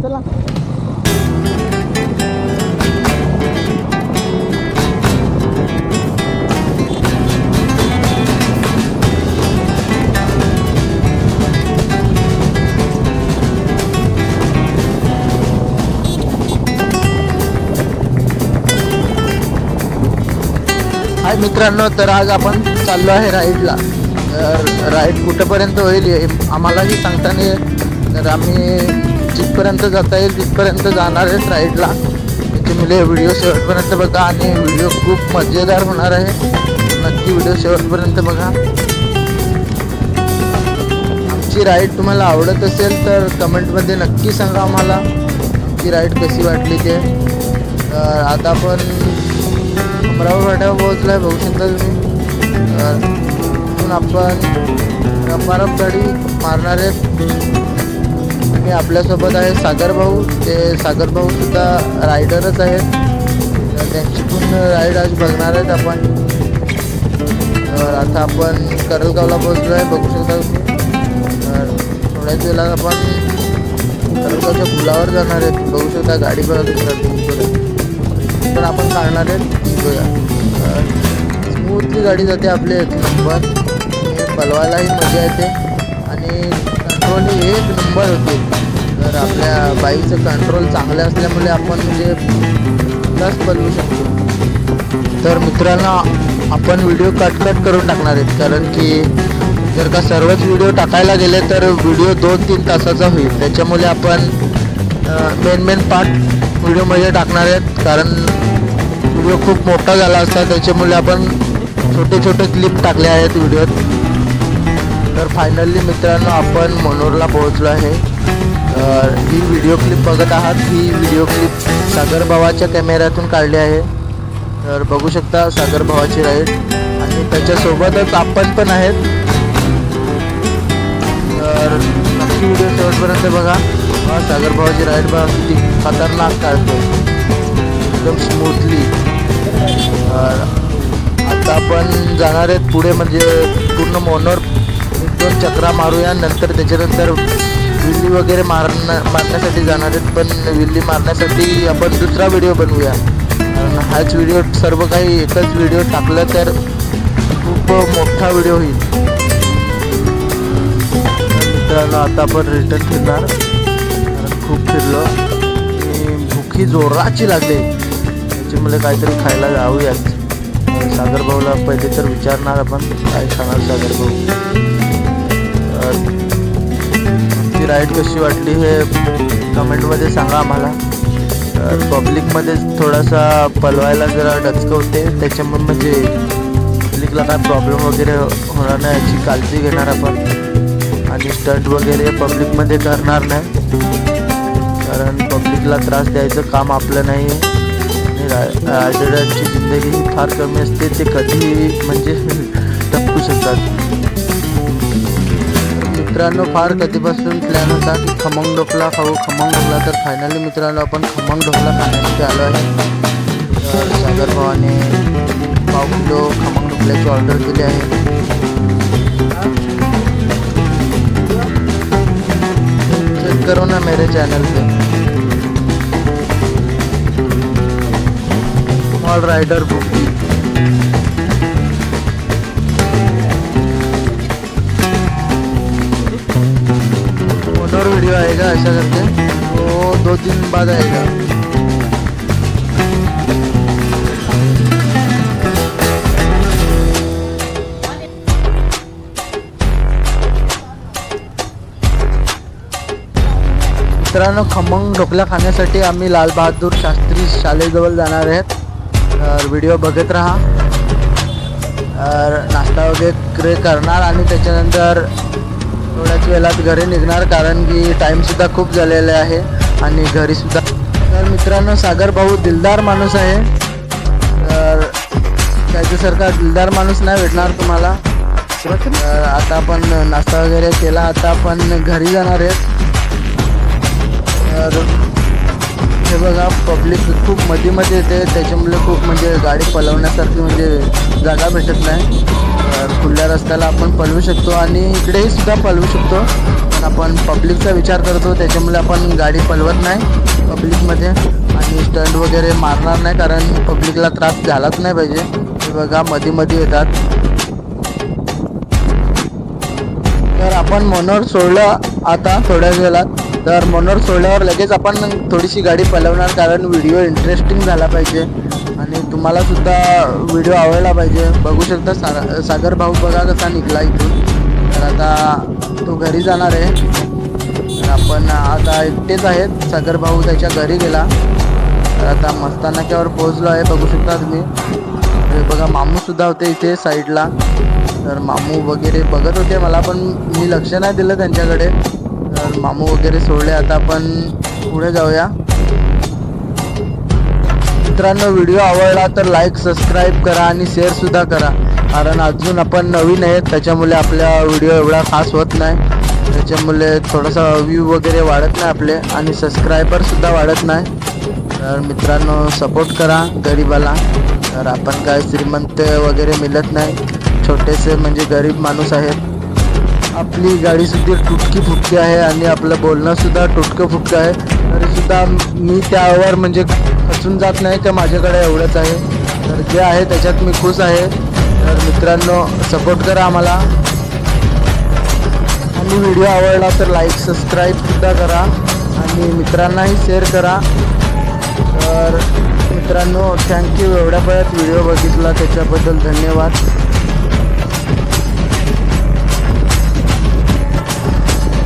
चला. हाय मित्रांनो, तर आज आपण चाललो आहे राईडला. तर राईड कुठेपर्यंत होईल आम्हालाही सांगता नाही येत. तर आम्ही जिथपर्यंत जाता येईल तिथपर्यंत जाणार आहेत राईडला. त्याच्यामुळे व्हिडिओ शेवटपर्यंत बघा आणि व्हिडिओ खूप मजेदार होणार आहे. नक्की व्हिडिओ शेवटपर्यंत बघा. आमची राईड तुम्हाला आवडत असेल तर कमेंटमध्ये नक्की सांगा आम्हाला आमची राईड कशी वाटली ते. तर आता आपण अमरावती फाट्यावर पोहोचलो आहे, बघू शकता तुम्ही. तिथून आपण रपारप गाडी मारणार आहेत. आणि आपल्यासोबत आहे सागर भाऊ. ते सागर भाऊ सुद्धा रायडरच आहेत. तर त्यांची पण राईड आज बघणार आहेत आपण. तर आता आपण करलगावला पोहोचलो आहे, बघू शकता तुम्ही. तर थोड्याच वेळात आपण करलगावच्या पुलावर जाणार आहेत, बघू शकता. गाडी पण आपण काढणार आहेत. स्मूथली गाडी जाते आपली, एक नंबर. पलवायलाही मजा येते आणि कंट्रोल एक नंबर होते. तर आपल्या बाईकचं कंट्रोल चांगलं असल्यामुळे आपण म्हणजे प्लस पलवू शकतो. तर मित्रांनो, आपण व्हिडिओ कट करून टाकणार आहेत, कारण की जर का सर्वच व्हिडिओ टाकायला गेले तर व्हिडिओ 2-3 तासाचा होईल. त्याच्यामुळे आपण मेन पार्ट व्हिडिओमध्ये टाकणार आहेत, कारण व्हिडिओ खूप मोठा झाला असता. त्याच्यामुळे आपण छोटे क्लिप टाकले आहेत व्हिडिओत. तर फायनली मित्रांनो, आपण मनोरला पोहोचलो आहे. ही व्हिडिओ क्लिप बघत आहात. ही व्हिडिओ क्लिप सागर भावाच्या कॅमेऱ्यातून काढली आहे. तर बघू शकता सागर भावाची राईड आणि त्याच्यासोबतच आपण पण आहेत. तर नक्की व्हिडिओ शेवटपर्यंत बघा. सागर भावाची राईड बघा, किती खतरनाक काढतो, एकदम स्मूथली. आता आपण जाणार आहेत पुढे, म्हणजे पूर्ण मोनोर 1-2 चक्रा मारूया. नंतर त्याच्यानंतर विल्ली वगैरे मारण्यासाठी जाणार आहेत. पण विल्ली मारण्यासाठी आपण दुसरा व्हिडिओ बनवूया, कारण हाच व्हिडिओ सर्व काही एकच व्हिडिओ टाकलं तर खूप मोठा व्हिडिओ होईल. मित्रांनो, आता आपण रिटर्न फिरणार, कारण खूप फिरलो आणि भूकी जोराची लागली. त्याच्यामुळे काहीतरी खायला जाऊयाच. सागर भाऊला पहिले तर विचारणार आपण काय खाणार. सागर भाऊ, ती राईड कशी वाटली हे कमेंटमध्ये सांगा आम्हाला. पब्लिकमध्ये थोडासा पलवायला जरा डचकवते, त्याच्यामुळे म्हणजे पब्लिकला काय प्रॉब्लेम वगैरे होणार नाही याची काळजी घेणार आपण. आणि स्टंट वगैरे पब्लिकमध्ये करणार नाही, कारण पब्लिकला त्रास द्यायचं काम आपलं नाही आहे. रायडरांची जिंदगी ही फार कमी असते, ते कधी म्हणजे टपकू शकतात. मित्रांनो, फार कधीपासून प्लॅन होता की खमंग ढोकला खाऊ, खमंग ढोकला. तर फायनली मित्रांनो, आपण खमंग ढोकला खाण्यासाठी आलो आहे. तर सागर भावाने 5 किलो खमंग ढोकल्याची ऑर्डर दिली आहे. चेक करो ना मेरे चॅनल पे. ऑल राइडर बुकी. मोटर वीडियो आएगा ऐसा करके, वो 2-3 बाद आएगा. मित्रांनो, खमंग ढोकला खाण्यासाठी आम्ही लाल बहादूर शास्त्री शाळेजवळ जाणार आहेत. तर व्हिडिओ बघत राहा. नाश्ता वगैरे करणार आणि त्याच्यानंतर थोड्याच वेळात घरी निघणार, कारण की टाईमसुद्धा खूप झालेला आहे आणि घरीसुद्धा. तर मित्रांनो, सागर भाऊ दिलदार माणूस आहे. तर त्याच्यासारखा दिलदार माणूस नाही भेटणार तुम्हाला. आता आपण नाश्ता वगैरे केला, आता आपण घरी जाणार आहेत. तर हे बघा पब्लिक खूप मध्ये येते, त्याच्यामुळे खूप म्हणजे गाडी पलवण्यासारखी म्हणजे जागा भेटत नाही. तर खुल्या रस्त्याला आपण पलवू शकतो आणि इकडेही सुद्धा पलवू शकतो, पण आपण पब्लिकचा विचार करतो त्याच्यामुळे आपण गाडी पलवत नाही पब्लिकमध्ये आणि स्टंट वगैरे मारणार नाही, कारण पब्लिकला त्रास झालाच नाही पाहिजे. हे बघा मध्ये येतात. तर आपण मनोर सोडलं आता थोड्या वेळात. तर मनोर सोडल्यावर लगेच आपण थोडीशी गाडी पलवणार, कारण व्हिडिओ इंटरेस्टिंग झाला पाहिजे आणि तुम्हाला सुद्धा व्हिडिओ आवडला पाहिजे. बघू शकता सागर भाऊ बघा कसा निघाला इथून. तर आता तो घरी जाणार आहे. तर आपण आता एकटेच आहेत, सागर भाऊ त्याच्या घरी गेला. तर आता मस्ता नाक्यावर पोहोचलो आहे, बघू शकता तुम्ही. बघा मामू सुद्धा होते इथे साईडला. तर मामू वगैरे बघत होते मला, पण मी लक्ष नाही दिलं त्यांच्याकडे. तर मामू वगैरे सोडले. आता आपण पुढे जाऊया. मित्रांनो, व्हिडिओ आवडला तर लाईक सबस्क्राईब करा आणि शेअर सुद्धा करा, कारण अजून आपण नवीन आहेत त्याच्यामुळे आपल्या व्हिडिओ एवढा खास होत नाही. त्याच्यामुळे थोडासा व्ह्यू वगैरे वाढत नाही आपले आणि सबस्क्रायबरसुद्धा वाढत नाही. तर मित्रांनो सपोर्ट करा गरिबाला. तर आपण काय श्रीमंत वगैरे मिळत नाही, छोटेसे म्हणजे गरीब माणूस आहेत. आपली गाडीसुद्धा तुटकी फुटकी आहे आणि आपलं बोलणंसुद्धा तुटकं फुटकं आहे, तरीसुद्धा मी त्यावर म्हणजे खचून जात नाही का माझ्याकडे एवढंच आहे. तर जे आहे त्याच्यात मी खुश आहे. तर मित्रांनो सपोर्ट करा आम्हाला आणि व्हिडिओ आवडला तर लाईक सबस्क्राईबसुद्धा करा आणि मित्रांनाही शेअर करा. तर मित्रांनो थँक्यू, एवढ्या वेळात व्हिडिओ बघितला त्याच्याबद्दल धन्यवाद.